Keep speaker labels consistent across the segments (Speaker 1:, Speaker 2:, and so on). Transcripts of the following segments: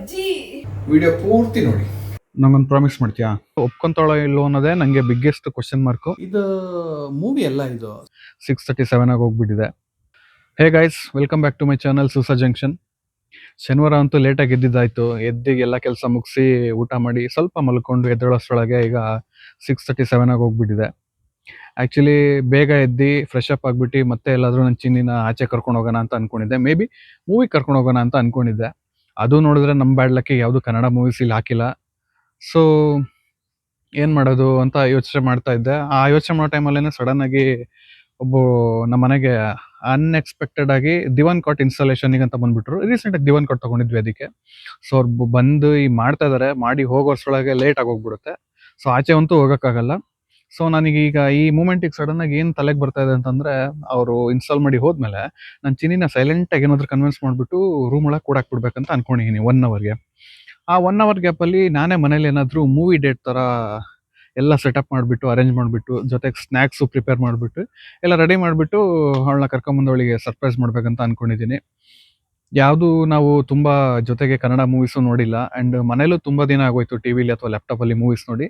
Speaker 1: ಬಜ್ಜಿ video ಪೂರ್ತಿ ನೋಡಿ.
Speaker 2: ನಂಗೊಂದು ಪ್ರಾಮಿಸ್ ಮಾಡ್ತೀಯಾ? ಒಪ್ಕೊಂತಾಳೋ ಇಲ್ಲೋ ಅನ್ನೋದೇ ನನಗೆ ಬಿಗ್ಗೆಸ್ಟ್ ಕ್ವಶನ್ ಮಾರ್ಕು.
Speaker 1: ಇದು ಮೂವಿ ಅಲ್ಲ, ಇದು
Speaker 2: 6:37 ಆಗಿ ಹೋಗ್ಬಿಟ್ಟಿದೆ. Hey guys, welcome back to my channel Soosa junction. ಶನಿವಾರ ಅಂತೂ ಲೇಟಾಗಿ ಎದ್ದಿದ್ದಾಯ್ತು. ಎದ್ದಿಗೆ ಎಲ್ಲ ಕೆಲಸ ಮುಗಿಸಿ ಊಟ ಮಾಡಿ ಸ್ವಲ್ಪ ಮಲ್ಕೊಂಡು ಎದ್ದೇಳೋಷ್ಟರೊಳಗೆ ಈಗ 6:37 ಆಗಿ ಹೋಗ್ಬಿಟ್ಟಿದೆ. ಆ್ಯಕ್ಚುಲಿ ಬೇಗ ಎದ್ದು ಫ್ರೆಶ್ ಅಪ್ ಆಗಿಬಿಟ್ಟು ಮತ್ತೆ ಎಲ್ಲಾದರೂ ನನ್ನ ಚಿನ್ನಿನ ಆಚೆ ಕರ್ಕೊಂಡು ಹೋಗೋಣ ಅಂತ ಅಂದ್ಕೊಂಡಿದ್ದೆ. ಮೇ ಬಿ ಮೂವಿ ಕರ್ಕೊಂಡು ಹೋಗೋಣ ಅಂತ ಅಂದ್ಕೊಂಡಿದ್ದೆ. ಅದು ನೋಡಿದ್ರೆ ನಮ್ಮ ಬ್ಯಾಡ್ಲಕ್ಕೆ ಯಾವುದು ಕನ್ನಡ ಮೂವೀಸ್ ಇಲ್ಲಿ ಹಾಕಿಲ್ಲ. ಸೊ ಏನು ಮಾಡೋದು ಅಂತ ಯೋಚನೆ ಮಾಡ್ತಾ ಇದ್ದೆ. ಆ ಯೋಚನೆ ಮಾಡೋ ಟೈಮಲ್ಲೇ ಸಡನ್ನಾಗಿ ನಮ್ಮ ಮನೆಗೆ ಅನ್ಎಕ್ಸ್ಪೆಕ್ಟೆಡ್ ಆಗಿ ದಿವಾನ್ ಕಾಟ್ ಇನ್ಸ್ಟಾಲೇಷನ್ಗೆ ಅಂತ ಬಂದ್ಬಿಟ್ರು. ರೀಸೆಂಟಾಗಿ ದಿವಾನ್ ಕಾಟ್ ತೊಗೊಂಡಿದ್ವಿ ಅದಕ್ಕೆ. ಸೊ ಅವ್ರು ಬಂದು ಈ ಮಾಡ್ತಾ ಇದ್ದಾರೆ. ಮಾಡಿ ಹೋಗೋಷ್ರೊಳಗೆ ಲೇಟ್ ಆಗೋಗ್ಬಿಡುತ್ತೆ. ಸೊ ಆಚೆ ಅಂತೂ ಹೋಗೋಕ್ಕಾಗಲ್ಲ. ಸೊ ನನಗೀಗ ಈ ಮೂಮೆಂಟಿಗೆ ಸಡನ್ನಾಗಿ ಏನು ತಲೆಗೆ ಬರ್ತಾ ಇದೆ ಅಂತಂದರೆ, ಅವರು ಇನ್ಸ್ಟಾಲ್ ಮಾಡಿ ಹೋದ್ಮೇಲೆ ನಾನು ಚಿನ್ನಿನ ಸೈಲೆಂಟಾಗಿ ಏನಾದರೂ ಕನ್ವಿನ್ಸ್ ಮಾಡಿಬಿಟ್ಟು ರೂಮ್ ಒಳಗೆ ಕೂಡಾಕ್ಬಿಡ್ಬೇಕಂತ ಅನ್ಕೊಂಡಿದ್ದೀನಿ 1 ಅವರ್ಗೆ. ಆ 1 ಅವರ್ ಗ್ಯಾಪಲ್ಲಿ ನಾನೇ ಮನೇಲಿ ಏನಾದರೂ ಮೂವಿ ಡೇಟ್ ಥರ ಎಲ್ಲ ಸೆಟಪ್ ಮಾಡಿಬಿಟ್ಟು ಅರೇಂಜ್ ಮಾಡಿಬಿಟ್ಟು ಜೊತೆಗೆ ಸ್ನ್ಯಾಕ್ಸು ಪ್ರಿಪೇರ್ ಮಾಡಿಬಿಟ್ಟು ಎಲ್ಲ ರೆಡಿ ಮಾಡಿಬಿಟ್ಟು ಅವಳನ್ನ ಕರ್ಕೊಂಬಂದು ಅವಳಿಗೆ ಸರ್ಪ್ರೈಸ್ ಮಾಡಬೇಕಂತ ಅಂದ್ಕೊಂಡಿದ್ದೀನಿ. ಯಾವುದು ನಾವು ತುಂಬ ಜೊತೆಗೆ ಕನ್ನಡ ಮೂವೀಸು ನೋಡಿಲ್ಲ. ಆ್ಯಂಡ್ ಮನೇಲೂ ತುಂಬ ದಿನ ಆಗೋಯ್ತು ಟಿ ವಿಲಿ ಅಥವಾ ಲ್ಯಾಪ್ಟಾಪಲ್ಲಿ ಮೂವೀಸ್ ನೋಡಿ.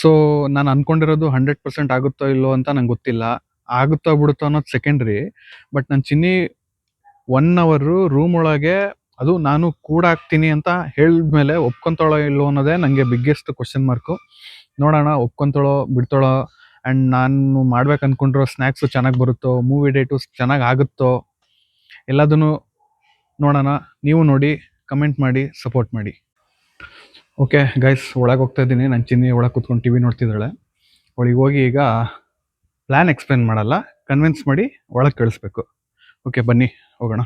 Speaker 2: ಸೊ ನಾನು ಅಂದ್ಕೊಂಡಿರೋದು 100% ಆಗುತ್ತೋ ಇಲ್ಲೋ ಅಂತ ನಂಗೆ ಗೊತ್ತಿಲ್ಲ. ಆಗುತ್ತೋ ಬಿಡುತ್ತೋ ಅನ್ನೋದು ಸೆಕೆಂಡ್ರಿ. ಬಟ್ ನಾನು ಚಿನ್ನಿ 1 ಅವರು ರೂಮ್ ಒಳಗೆ, ಅದು ನಾನು ಕೂಡಾಕ್ತೀನಿ ಅಂತ ಹೇಳಿದ್ಮೇಲೆ ಒಪ್ಕೊಂತಾಳೋ ಇಲ್ಲೋ ಅನ್ನೋದೇ ನನಗೆ ಬಿಗ್ಗೆಸ್ಟ್ ಕ್ವಶನ್ ಮಾರ್ಕು. ನೋಡೋಣ ಒಪ್ಕೊಂತಾಳೋ ಬಿಡ್ತಾಳೋ. ಆ್ಯಂಡ್ ನಾನು ಮಾಡ್ಬೇಕು ಅಂದ್ಕೊಂಡಿರೋ ಸ್ನ್ಯಾಕ್ಸು ಚೆನ್ನಾಗಿ ಬರುತ್ತೋ, ಮೂವಿ ಡೇಟು ಚೆನ್ನಾಗಿ ಆಗುತ್ತೋ, ಎಲ್ಲದನ್ನು ನೋಡೋಣ. ನೀವು ನೋಡಿ, ಕಮೆಂಟ್ ಮಾಡಿ, ಸಪೋರ್ಟ್ ಮಾಡಿ. ಓಕೆ ಗೈಸ್, ಒಳಗೆ ಹೋಗ್ತಾ ಇದ್ದೀನಿ. ನಾನು ಚಿನ್ನಿ ಒಳಗೆ ಕೂತ್ಕೊಂಡು ಟಿ ವಿ ನೋಡ್ತಿದ್ದಾಳೆ. ಅವಳಿಗೆ ಹೋಗಿ ಈಗ ಪ್ಲ್ಯಾನ್ ಎಕ್ಸ್ಪ್ಲೇನ್ ಮಾಡಲ್ಲ, ಕನ್ವಿನ್ಸ್ ಮಾಡಿ ಒಳಗೆ ಕಳಿಸ್ಬೇಕು. ಓಕೆ ಬನ್ನಿ ಹೋಗೋಣ.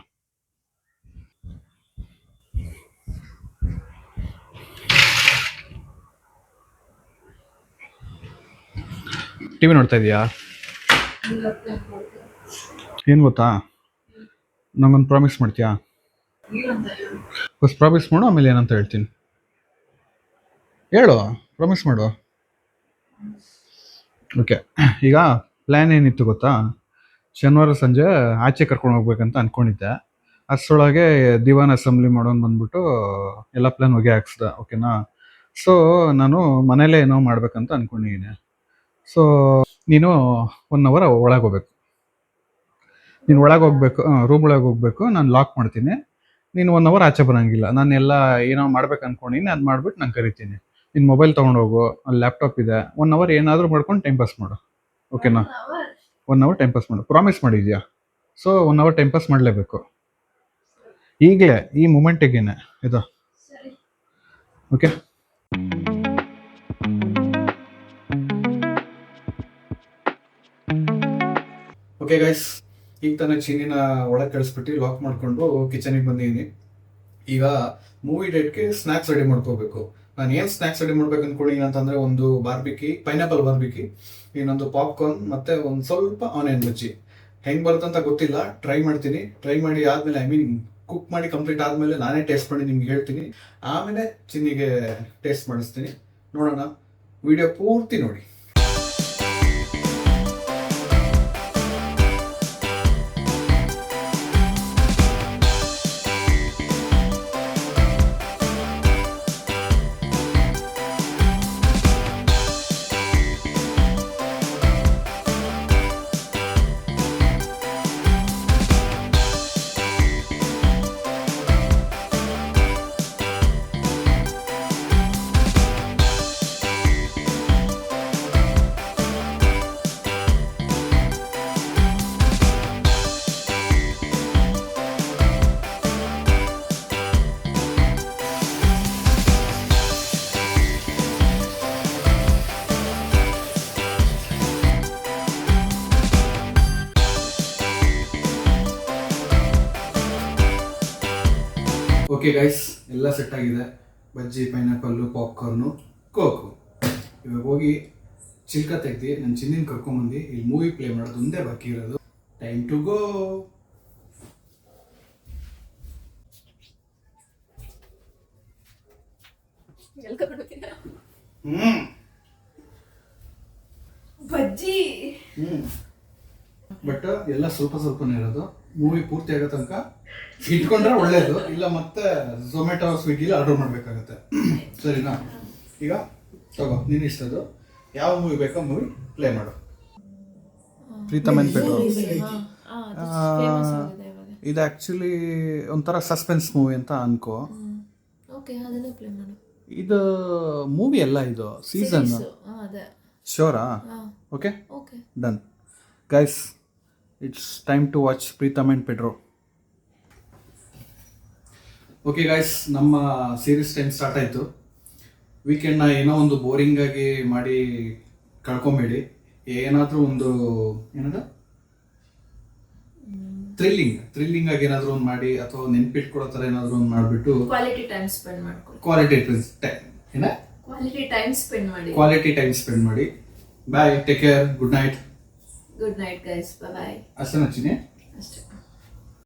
Speaker 2: ಟಿ ವಿ ನೋಡ್ತಾ ಇದೀಯಾ? ಏನು ಗೊತ್ತಾ, ನಂಗೊಂದು ಪ್ರಾಮಿಸ್ ಮಾಡ್ತೀಯಾ? ಫಸ್ಟ್ ಪ್ರಾಮಿಸ್ ಮಾಡು, ಆಮೇಲೆ ಏನಂತ ಹೇಳ್ತೀನಿ. ಹೇಳು, ಪ್ರಾಮಿಸ್ ಮಾಡು. ಓಕೆ, ಈಗ ಪ್ಲ್ಯಾನ್ ಏನಿತ್ತು ಗೊತ್ತಾ? ಶನಿವಾರ ಸಂಜೆ ಆಚೆ ಕರ್ಕೊಂಡು ಹೋಗ್ಬೇಕಂತ ಅಂದ್ಕೊಂಡಿದ್ದೆ. ಅಷ್ಟರೊಳಗೆ ದಿವಾನ್ ಅಸೆಂಬ್ಲಿ ಮಾಡೋನು ಬಂದ್ಬಿಟ್ಟು ಎಲ್ಲ ಪ್ಲ್ಯಾನ್ ಹೊಗೆ ಹಾಕ್ಸ್ದ. ಓಕೆನಾ? ಸೊ ನಾನು ಮನೇಲೇ ಏನೋ ಮಾಡ್ಬೇಕಂತ ಅಂದ್ಕೊಂಡಿದ್ದೀನಿ. ಸೊ ನೀನು 1 ಅವರ್ ಒಳಗೆ ಹೋಗ್ಬೇಕು. ನೀನು ಒಳಗೆ ಹೋಗ್ಬೇಕು, ರೂಮ್ ಒಳಗೆ ಹೋಗ್ಬೇಕು. ನಾನು ಲಾಕ್ ಮಾಡ್ತೀನಿ. ನೀನು 1 ಅವರ್ ಆಚೆ ಬರೋಂಗಿಲ್ಲ. ನಾನು ಎಲ್ಲ ಏನೋ ಮಾಡ್ಬೇಕು ಅಂದ್ಕೊಂಡಿನಿ, ಅದು ಮಾಡ್ಬಿಟ್ಟು ನಾನು ಕರಿತೀನಿ. ನಿನ್ನ ಮೊಬೈಲ್ ತೊಗೊಂಡೋಗು, ಅಲ್ಲಿ ಲ್ಯಾಪ್ಟಾಪ್ ಇದೆ. 1 ಅವರ್ ಏನಾದರೂ ಮಾಡ್ಕೊಂಡು ಟೈಮ್ ಪಾಸ್ ಮಾಡು. ಓಕೆನಾ? 1 ಅವರ್ ಟೈಮ್ ಪಾಸ್ ಮಾಡು. ಪ್ರಾಮಿಸ್ ಮಾಡಿದ್ಯಾ? ಸೊ 1 ಅವರ್ ಟೈಮ್ ಪಾಸ್ ಮಾಡಲೇಬೇಕು. ಈಗಲೇ ಈ ಮೂಮೆಂಟಿಗೇನೆ ಇದು. ಓಕೆ? ಓಕೆ ಗೈಸ್, ಈಗ ತಾನೇ ಚಿನ್ನಿನ ಒಳಗೆ ಕಳಿಸ್ಬಿಟ್ಟು ಲಾಕ್ ಮಾಡಿಕೊಂಡು ಕಿಚನಿಗೆ ಬಂದಿದ್ದೀನಿ. ಈಗ ಮೂವಿ ಡೇಟ್ಗೆ ಸ್ನ್ಯಾಕ್ಸ್ ರೆಡಿ ಮಾಡ್ಕೋಬೇಕು. ನಾನು ಏನು ಸ್ನ್ಯಾಕ್ಸ್ ರೆಡಿ ಮಾಡ್ಬೇಕು ಅಂದ್ಕೊಂಡಿದ್ದೀನಿ ಅಂತಂದರೆ, ಒಂದು ಬಾರ್ಬಿಕಿ, ಪೈನಾಪಲ್ ಬಾರ್ಬಿಕಿ, ಇನ್ನೊಂದು ಪಾಪ್ಕಾರ್ನ್, ಮತ್ತು ಒಂದು ಸ್ವಲ್ಪ ಆನಿಯನ್ ಬಜ್ಜಿ. ಹೆಂಗೆ ಬರುತ್ತಂತ ಗೊತ್ತಿಲ್ಲ, ಟ್ರೈ ಮಾಡ್ತೀನಿ. ಟ್ರೈ ಮಾಡಿ ಆದಮೇಲೆ, ಕುಕ್ ಮಾಡಿ ಕಂಪ್ಲೀಟ್ ಆದಮೇಲೆ ನಾನೇ ಟೇಸ್ಟ್ ಮಾಡಿ ನಿಮ್ಗೆ ಹೇಳ್ತೀನಿ. ಆಮೇಲೆ ಚಿನ್ನಿಗೆ ಟೇಸ್ಟ್ ಮಾಡಿಸ್ತೀನಿ. ನೋಡೋಣ, ವಿಡಿಯೋ ಪೂರ್ತಿ ನೋಡಿ. ಓಕೆ ಗೈಸ್, ಎಲ್ಲ ಸೆಟ್ ಆಗಿದೆ. ಬಜ್ಜಿ, ಪೈನಾಪಲ್ಲು, ಪಾಪ್ಕಾರ್ನು, ಕೋಕು. ಇವಾಗ ಹೋಗಿ ಚಿಲ್ಕ ತೆಗ್ದು ನನ್ನ ಚಿನ್ನಿನ ಕರ್ಕೊಂಬಂದು ಇಲ್ಲಿ ಮೂವಿ ಪ್ಲೇ ಮಾಡೋದು ಒಂದೇ ಬಾಕಿ ಇರೋದು. Time to go.
Speaker 1: Bajji. But ಎಲ್ಲ ಸ್ವಲ್ಪ ಸ್ವಲ್ಪನೇ ಇರೋದು. ಮೂವಿ ಪೂರ್ತಿ ಆಗೋ ತನಕ ಇಟ್ಕೊಂಡ್ರೆ ಒಳ್ಳೇದು, ಇಲ್ಲ ಮತ್ತೆ ಝೊಮ್ಯಾಟೊ ಸ್ವಿಗ್ಗಿಲಿ ಆರ್ಡರ್ ಮಾಡಬೇಕಾಗತ್ತೆ. ಸರಿನಾ? ಈಗ ತಗೋ, ನೀನು ಇಷ್ಟದು ಯಾವ ಮೂವಿ ಬೇಕೋ ಮೂವಿ ಪ್ಲೇ ಮಾಡು. Pritam and Petro. ಇದು ಆ್ಯಕ್ಚುಲಿ ಒಂಥರ ಸಸ್ಪೆನ್ಸ್ ಮೂವಿ ಅಂತ ಅನ್ಕೋ. ಇದು ಮೂವಿ ಅಲ್ಲ, ಇದು ಸೀಸನ್. ಶೋರಾ? Okay, done guys. It's time to watch Pritam and Petro. Okay guys, ನಮ್ಮ ಸೀರೀಸ್ ಟೈಮ್ ಸ್ಟಾರ್ಟ್ ಆಯಿತು. ವೀಕೆಂಡ್ನ ಏನೋ ಒಂದು ಬೋರಿಂಗ್ ಆಗಿ ಮಾಡಿ ಕಳ್ಕೊಂಬೇಡಿ. ಏನಾದರೂ ಒಂದು ಏನದ ಥ್ರಿಲ್ಲಿಂಗ್ ಆಗಿ ಏನಾದರೂ ಒಂದು ಮಾಡಿ, ಅಥವಾ ನೆನ್ಪಿಟ್ಕೊಡೋ ಥರ ಏನಾದರೂ ಒಂದು ಮಾಡಿಬಿಟ್ಟು
Speaker 3: ಕ್ವಾಲಿಟಿ ಟೈಮ್ ಸ್ಪೆಂಡ್ ಮಾಡ್ಕೊಳ್ಳಿ.
Speaker 1: ಕ್ವಾಲಿಟಿ ಟೈಮ್ ಸ್ಪೆಂಡ್ ಮಾಡಿ. Bye, take care, good night.
Speaker 3: Good night guys, bye.
Speaker 1: ಅಷ್ಟೇ ನಚ್ಚಿನಿ.
Speaker 3: ಅಷ್ಟೇ.